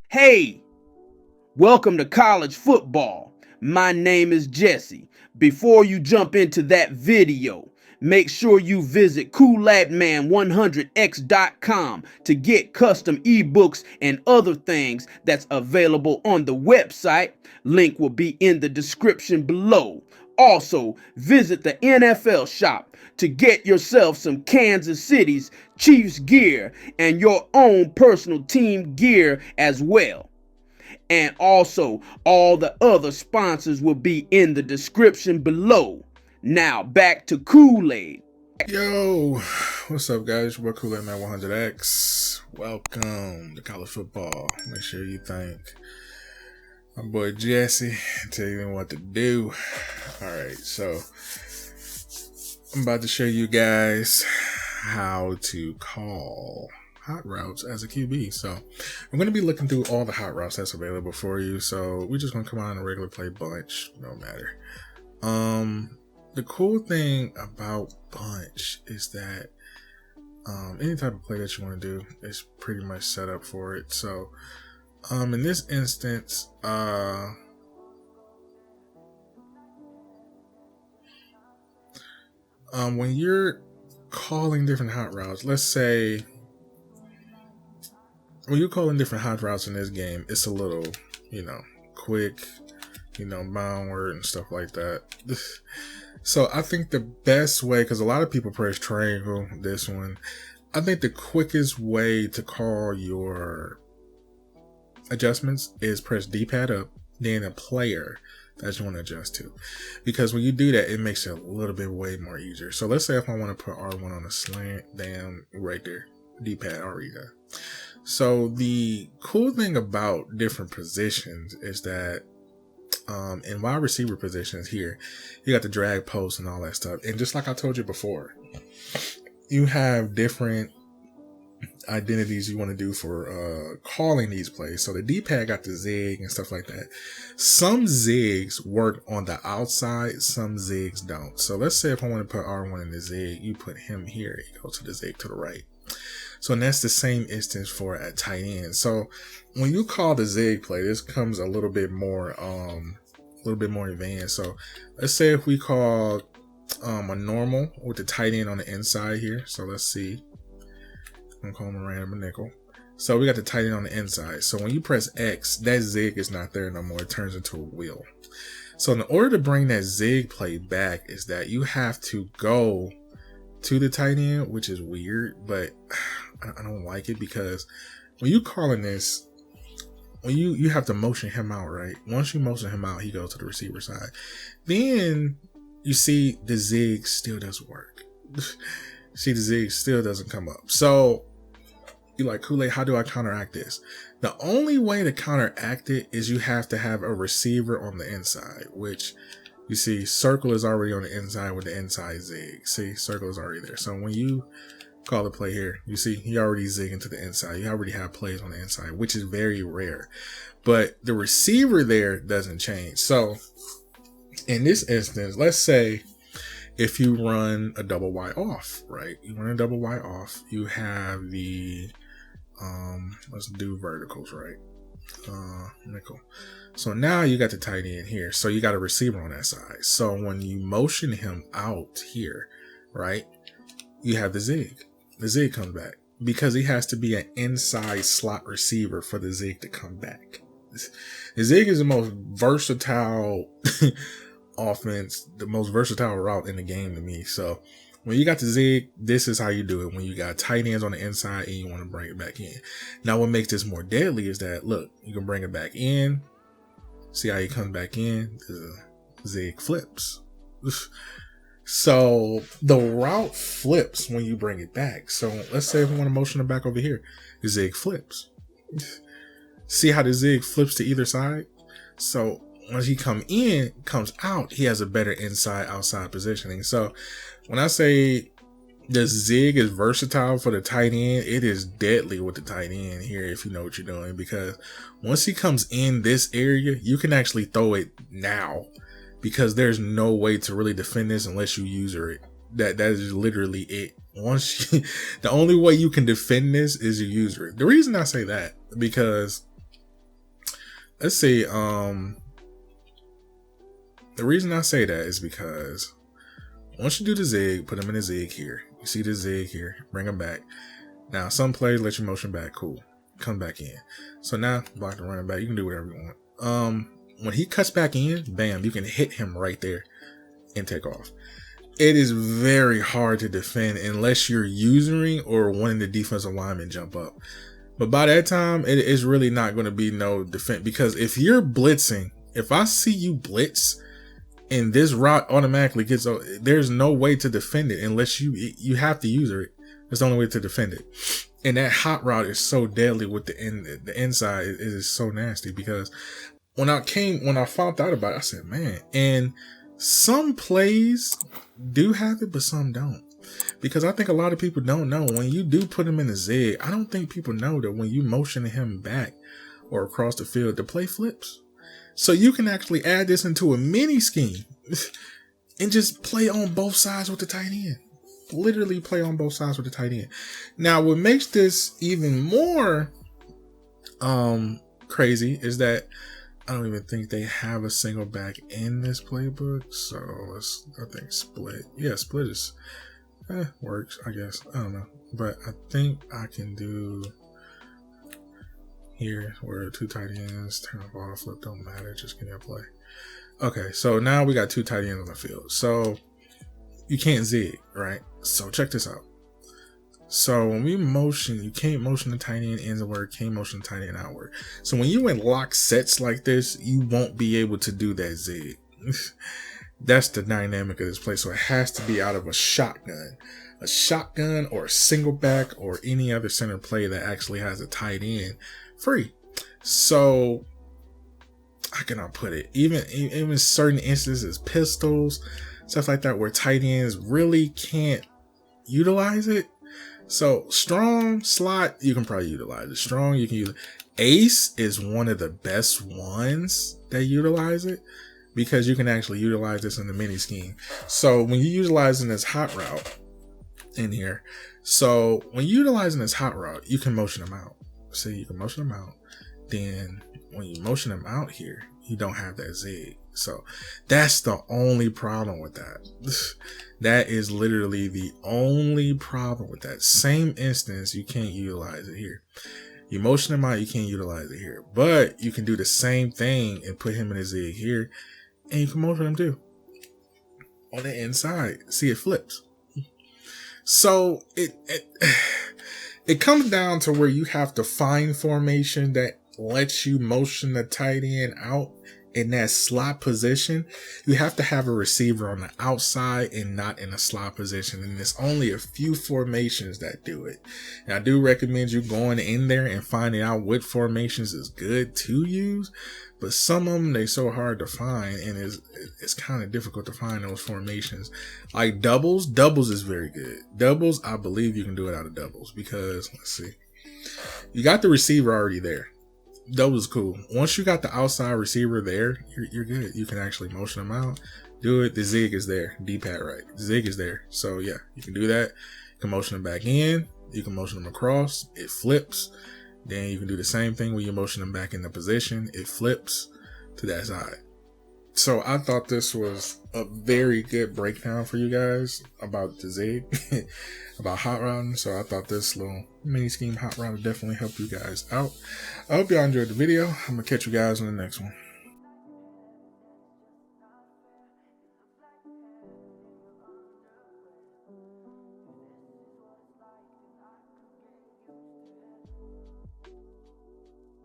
Hey, welcome to college football. My name is Jesse. Before you jump into that video, make sure you visit coolatman100x.com to get custom ebooks and other things that's available on the website. Link will be in the description below. Also, visit the NFLShop to get yourself some Kansas City's Chiefs gear and your own personal team gear as well. And also, all the other sponsors will be in the description below. Now, back to Kool-Aid. Yo, what's up, guys? We're Kool-Aid 100X. Welcome to college football. Make sure you thank my boy Jesse and tell you what to do. Alright, so I'm about to show you guys how to call hot routes as a QB. So I'm going to be looking through all the hot routes that's available for you. So we're just going to come on a regular play bunch, no matter. The cool thing about bunch is that any type of play that you want to do is pretty much set up for it. So in this instance, when you're calling different hot routes, let's say when you're calling different hot routes in this game, it's a little, quick, boundward and stuff like that. So I think the best way, because a lot of people press triangle, this one, I think the quickest way to call your adjustments is press D-pad up, then a player that you want to adjust to. Because when you do that, it makes it a little bit way more easier. So let's say if I want to put R1 on a slant, down right there, D-pad already done. So the cool thing about different positions is that in wide receiver positions here, you got the drag post and all that stuff. And just like I told you before, you have different identities you want to do for calling these plays. So the D-pad got the zig and stuff like that. Some zigs work on the outside, some zigs don't. So let's say if I want to put R1 in the zig, you put him here, you go to the zig to the right. So that's the same instance for a tight end. So when you call the zig play, this comes a little bit more advanced. So let's say if we call a normal with the tight end on the inside here. So let's see. I'm gonna call him a random nickel. So we got the tight end on the inside. So when you press X, that zig is not there no more. It turns into a wheel. So in order to bring that zig play back is that you have to go to the tight end, which is weird, but I don't like it because when you calling this, when you have to motion him out, right? Once you motion him out, he goes to the receiver side. Then you see the zig still doesn't work. See, the zig still doesn't come up. So you're like, Kool-Aid, how do I counteract this? The only way to counteract it is you have to have a receiver on the inside, which you see circle is already on the inside with the inside zig. See, circle is already there. So when you call the play here, you see he already zigging to the inside. You already have plays on the inside, which is very rare. But the receiver there doesn't change. So in this instance, let's say if you run a double Y off, right? You run a double Y off, you have the let's do verticals, right? Nickel. So now you got the tight end here. So you got a receiver on that side. So when you motion him out here, right, you have the zig. The zig comes back because he has to be an inside slot receiver for the zig to come back. The zig is the most versatile offense, the most versatile route in the game to me. So when you got the zig, this is how you do it when you got tight ends on the inside and you want to bring it back in. Now what makes this more deadly is that, look, you can bring it back in. See how he comes back in? The zig flips. So the route flips when you bring it back. So let's say if we want to motion it back over here, the zig flips. See how the zig flips to either side? So once he comes out, he has a better inside outside positioning. So when I say the zig is versatile for the tight end, it is deadly with the tight end here if you know what you're doing, because once he comes in this area, you can actually throw it now because there's no way to really defend this unless you user it. That is literally it. The only way you can defend this is you user it. The reason I say that, because let's say the reason I say that is because once you do the zig, put them in the zig here. You see the zig here, bring them back. Now some plays let you motion back, cool. Come back in. So now block the running back. You can do whatever you want. When he cuts back in, bam, you can hit him right there and take off. It is very hard to defend unless you're using or wanting the defensive lineman jump up. But by that time, it is really not going to be no defense, because if you're blitzing, if I see you blitz and this route automatically gets, there's no way to defend it unless you have to use it. That's the only way to defend it. And that hot route is so deadly with the inside. It is so nasty, because when I found out about it, I said, man, and some plays do have it, but some don't. Because I think a lot of people don't know, when you do put him in a zig, I don't think people know that when you motion him back or across the field, the play flips. So you can actually add this into a mini scheme and just play on both sides with the tight end. Literally play on both sides with the tight end. Now, what makes this even more crazy is that I don't even think they have a single back in this playbook. So I think split. Yeah, split is works, I guess. I don't know. But I think I can do here where two tight ends, turn the ball, flip, don't matter, just give me a play. Okay, so now we got two tight ends on the field. So you can't zig, right? So check this out. So when we motion, you can't motion the tight end inward, can't motion the tight end outward. So when you in lock sets like this, you won't be able to do that zig. That's the dynamic of this play. So it has to be out of a shotgun or a single back or any other center play that actually has a tight end free. So how can I put it? Even certain instances, pistols, stuff like that, where tight ends really can't utilize it. So strong slot, you can probably utilize it. Strong, you can use it. Ace is one of the best ones that utilize it, because you can actually utilize this in the mini scheme. So when you're utilizing this hot route in here, so when you're utilizing this hot route, you can motion them out. See, you can motion them out. Then when you motion them out here, you don't have that zig. So that's the only problem with that. That is literally the only problem with that. Same instance, you can't utilize it here. You motion him out, you can't utilize it here. But you can do the same thing and put him in a zig here, and you can motion him too. On the inside, see, it flips. So it comes down to where you have to find formation that lets you motion the tight end out in that slot position. You have to have a receiver on the outside and not in a slot position. And there's only a few formations that do it. And I do recommend you going in there and finding out what formations is good to use. But some of them, they're so hard to find, and it's kind of difficult to find those formations. Like doubles is very good. Doubles, I believe you can do it out of doubles, because let's see, you got the receiver already there. Double is cool. Once you got the outside receiver there, you're good. You can actually motion them out. Do it. The zig is there. D-pad right. The zig is there. So yeah, you can do that. You can motion them back in. You can motion them across. It flips. Then you can do the same thing when you motion them back in the position. It flips to that side. So I thought this was a very good breakdown for you guys about the zig, about hot routing. So I thought this little mini scheme hot route would definitely help you guys out. I hope y'all enjoyed the video. I'm going to catch you guys in the next one.